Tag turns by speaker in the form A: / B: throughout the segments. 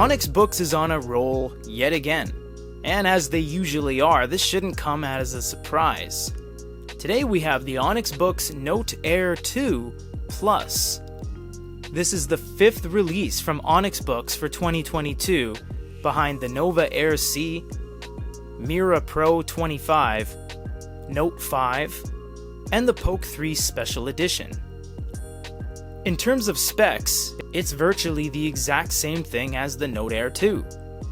A: Onyx Boox is on a roll yet again, and as they usually are, this shouldn't come as a surprise. Today we have the Onyx Boox Note Air 2 Plus. This is the 5th release from Onyx Boox for 2022, behind the Nova Air C, Mira Pro 25, Note 5, and the Poke 3 Special Edition. In terms of specs, it's virtually the exact same thing as the Note Air 2.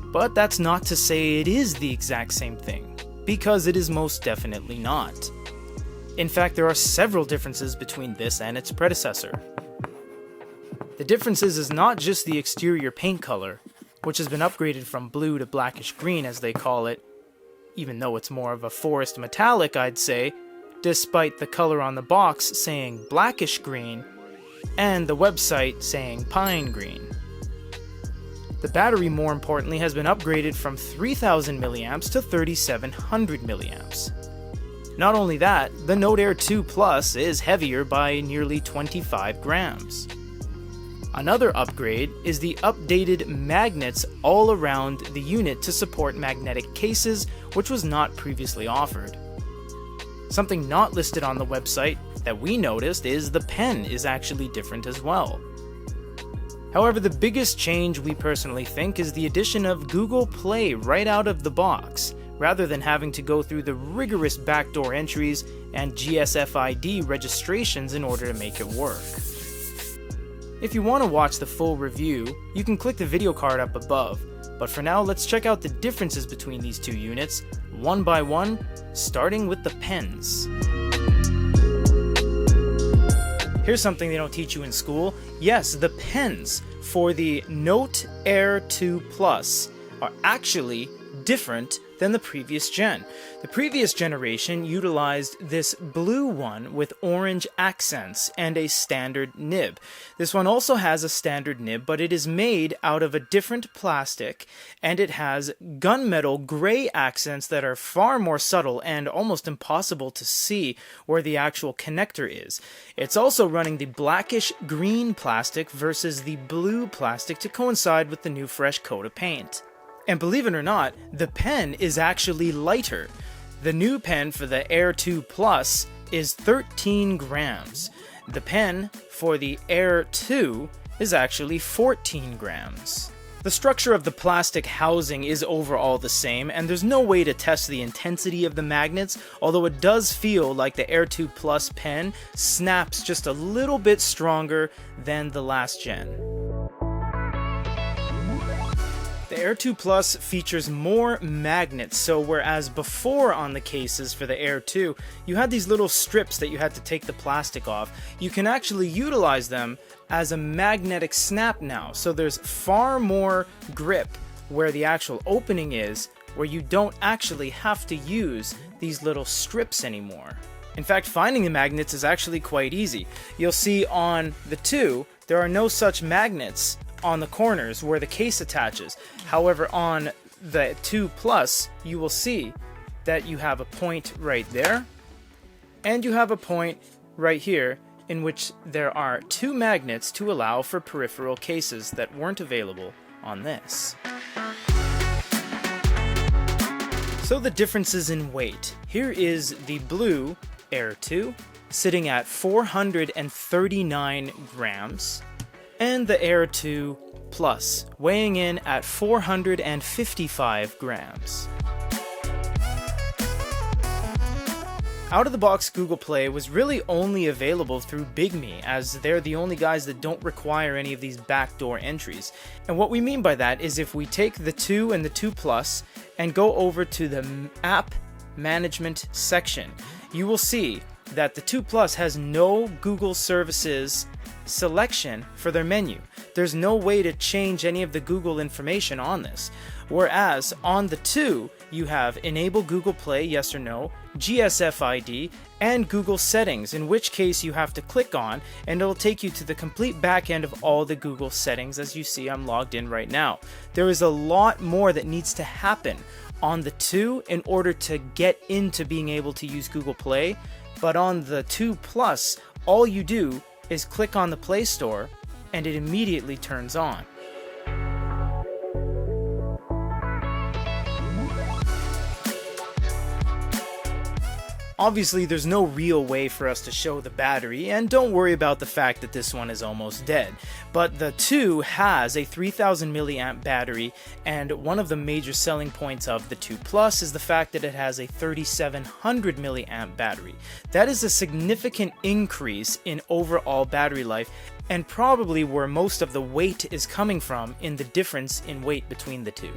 A: But that's not to say it is the exact same thing, because it is most definitely not. In fact, there are several differences between this and its predecessor. The differences is not just the exterior paint color, which has been upgraded from blue to blackish green as they call it, even though it's more of a forest metallic I'd say, despite the color on the box saying blackish green, and the website saying pine green. The battery, more importantly, has been upgraded from 3000 mAh to 3700 mAh. Not only that, the Note Air 2 Plus is heavier by nearly 25 grams. Another upgrade is the updated magnets all around the unit to support magnetic cases, which was not previously offered. Something not listed on the website that we noticed is the pen is actually different as well. However, the biggest change we personally think is the addition of Google Play right out of the box, rather than having to go through the rigorous backdoor entries and GSFID registrations in order to make it work. If you want to watch the full review, you can click the video card up above, but for now let's check out the differences between these two units, one by one, starting with the pens. Here's something they don't teach you in school. Yes, the pens for the Note Air 2 Plus are actually different than the previous gen. The previous generation utilized this blue one with orange accents and a standard nib. This one also has a standard nib, but it is made out of a different plastic, and it has gunmetal gray accents that are far more subtle and almost impossible to see where the actual connector is. It's also running the blackish green plastic versus the blue plastic to coincide with the new fresh coat of paint. And believe it or not, the pen is actually lighter. The new pen for the Air 2 Plus is 13 grams. The pen for the Air 2 is actually 14 grams. The structure of the plastic housing is overall the same, and there's no way to test the intensity of the magnets, although it does feel like the Air 2 Plus pen snaps just a little bit stronger than the last gen. The Air 2 Plus features more magnets, so whereas before on the cases for the Air 2, you had these little strips that you had to take the plastic off, you can actually utilize them as a magnetic snap now, so there's far more grip where the actual opening is, where you don't actually have to use these little strips anymore. In fact, finding the magnets is actually quite easy. You'll see on the 2, there are no such magnets on the corners where the case attaches. However, on the 2 Plus, you will see that you have a point right there, and you have a point right here in which there are 2 magnets to allow for peripheral cases that weren't available on this. So the differences in weight. Here is the blue Air 2, sitting at 439 grams, and the Air 2 Plus, weighing in at 455 grams. Out of the box, Google Play was really only available through BigMe, as they're the only guys that don't require any of these backdoor entries. And what we mean by that is if we take the 2 and the 2 Plus and go over to the app management section, you will see that the 2 Plus has no Google services selection for their menu. There's no way to change any of the Google information on this. Whereas on the 2, you have Enable Google Play, yes or no, GSFID, and Google Settings, in which case you have to click on, and it'll take you to the complete back end of all the Google settings. As you see, I'm logged in right now. There is a lot more that needs to happen on the 2 in order to get into being able to use Google Play, but on the 2 Plus, all you do is click on the Play Store, and it immediately turns on. Obviously, there's no real way for us to show the battery, and don't worry about the fact that this one is almost dead. But the 2 has a 3000 milliamp battery, and one of the major selling points of the 2 Plus is the fact that it has a 3700 milliamp battery. That is a significant increase in overall battery life, and probably where most of the weight is coming from in the difference in weight between the two.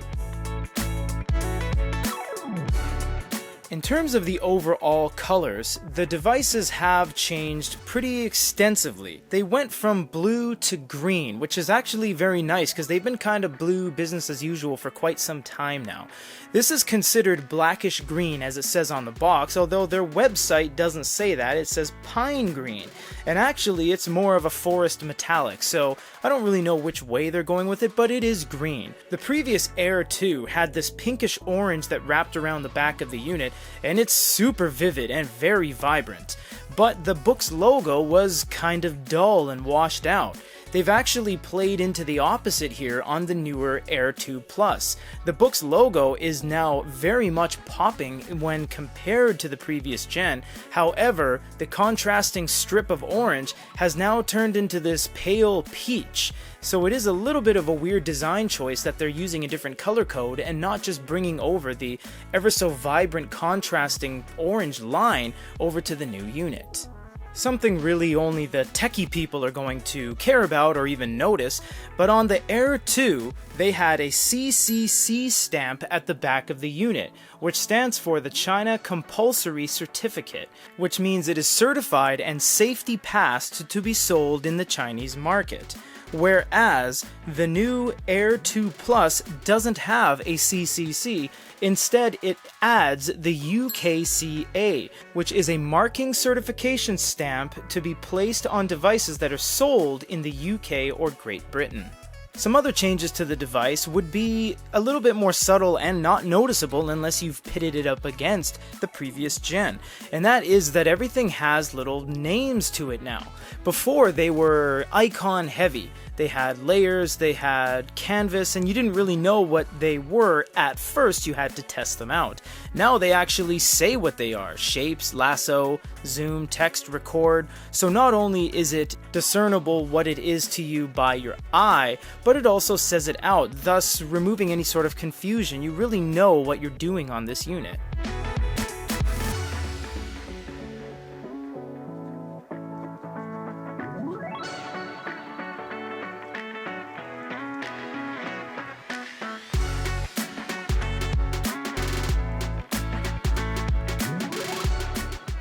A: In terms of the overall colors, the devices have changed pretty extensively. They went from blue to green, which is actually very nice because they've been kind of blue business as usual for quite some time now. This is considered blackish green as it says on the box, although their website doesn't say that, it says pine green. And actually it's more of a forest metallic, so I don't really know which way they're going with it, but it is green. The previous Air 2 had this pinkish orange that wrapped around the back of the unit, and it's super vivid and very vibrant. But the Boox logo was kind of dull and washed out. They've actually played into the opposite here on the newer Air 2 Plus. The Boox logo is now very much popping when compared to the previous gen. However, the contrasting strip of orange has now turned into this pale peach. So it is a little bit of a weird design choice that they're using a different color code and not just bringing over the ever so vibrant contrasting orange line over to the new unit. Something really only the techie people are going to care about or even notice, but on the Air 2, they had a CCC stamp at the back of the unit, which stands for the China Compulsory Certificate, which means it is certified and safety passed to be sold in the Chinese market. Whereas the new Air 2 Plus doesn't have a CCC, instead it adds the UKCA, which is a marking certification stamp to be placed on devices that are sold in the UK or Great Britain. Some other changes to the device would be a little bit more subtle and not noticeable unless you've pitted it up against the previous gen, and that is that everything has little names to it now. Before, they were icon heavy. They had layers, they had canvas, and you didn't really know what they were at first. You had to test them out. Now they actually say what they are: shapes, lasso, zoom, text, record. So not only is it discernible what it is to you by your eye, but it also says it out, thus removing any sort of confusion. You really know what you're doing on this unit.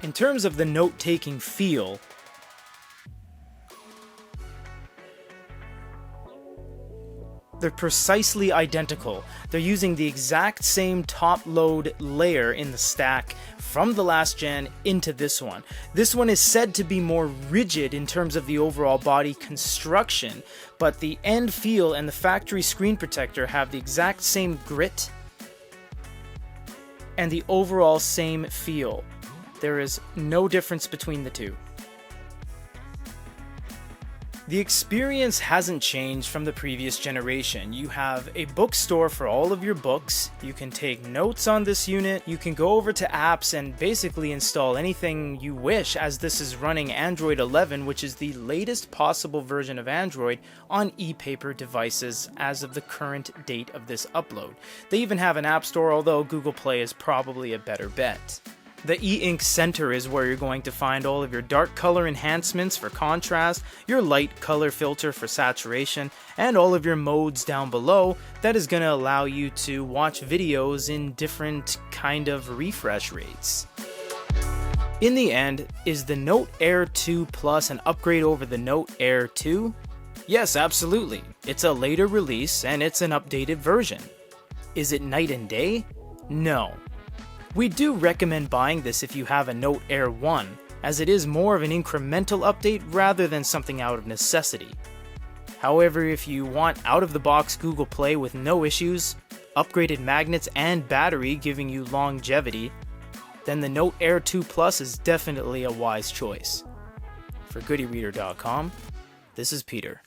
A: In terms of the note-taking feel, they're precisely identical. They're using the exact same top-load layer in the stack from the last gen into this one. This one is said to be more rigid in terms of the overall body construction, but the end feel and the factory screen protector have the exact same grit and the overall same feel. There is no difference between the two. The experience hasn't changed from the previous generation. You have a bookstore for all of your books, you can take notes on this unit, you can go over to apps and basically install anything you wish, as this is running Android 11, which is the latest possible version of Android on e-paper devices as of the current date of this upload. They even have an app store, although Google Play is probably a better bet. The e-ink center is where you're going to find all of your dark color enhancements for contrast, your light color filter for saturation, and all of your modes down below that is going to allow you to watch videos in different kind of refresh rates. In the end, is the Note Air 2 Plus an upgrade over the Note Air 2? Yes, absolutely. It's a later release and it's an updated version. Is it night and day? No. We do recommend buying this if you have a Note Air 1, as it is more of an incremental update rather than something out of necessity. However, if you want out-of-the-box Google Play with no issues, upgraded magnets and battery giving you longevity, then the Note Air 2 Plus is definitely a wise choice. For GoodyReader.com, this is Peter.